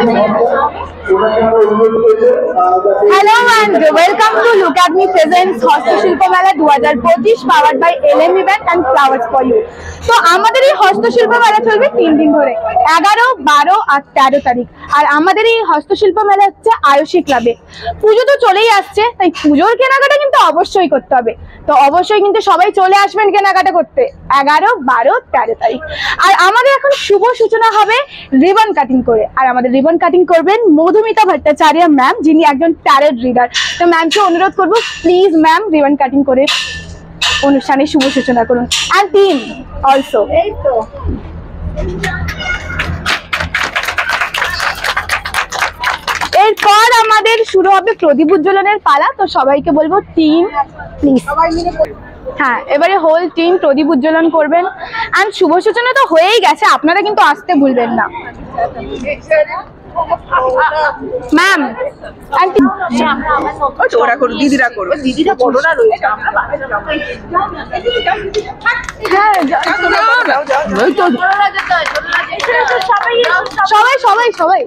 Hello and welcome to Look at Me Presents হস্তশিল্প মেলা 2025 powered by LM Event and Flowers for You। তো আমাদের এই হস্তশিল্প মেলা চলবে 3 দিন ধরে, 11, 12 আর 13 তারিখ। আর আমাদের এই হস্তশিল্প মেলা হচ্ছে আয়ুষী ক্লাবে। পুজো তো চলেই আসছে, তাই পুজোর কেনাকাটা কিন্তু অবশ্যই করতে হবে। তো অবশ্যই কিন্তু সবাই চলে আসবেন কেনাকাটা করতে 11, 12, 13 তারিখ। আর আমাদের এখন শুভ সূচনা হবে রিবন কাটিং করে। আর আমাদের রিবন কাটিং করবেন মধুমিতা ভট্টাচার্য ম্যাম, যিনি একজন ট্যারট রিডার। তো ম্যামকে অনুরোধ করবো, প্লিজ ম্যাম রিবন কাটিং করে অনুষ্ঠানের শুভ সূচনা করুন। And team also. এই তো এরপর আমাদের শুরু হবে প্রদীপ উজ্জ্বলনের পালা। তো সবাইকে বলবো টিম প্লিজ, হ্যাঁ এবারে হোল টিম প্রদীপ উজ্জ্বলন করবেন। অ্যান্ড শুভ সূচনা তো হয়েই গেছে, আপনারা কিন্তু আসতে ভুলবেন না। ম্যাম ওরা করো, দিদিরা করো, দিদিরা বড়রা রয়েছে, হ্যাঁ সবাই সবাই সবাই।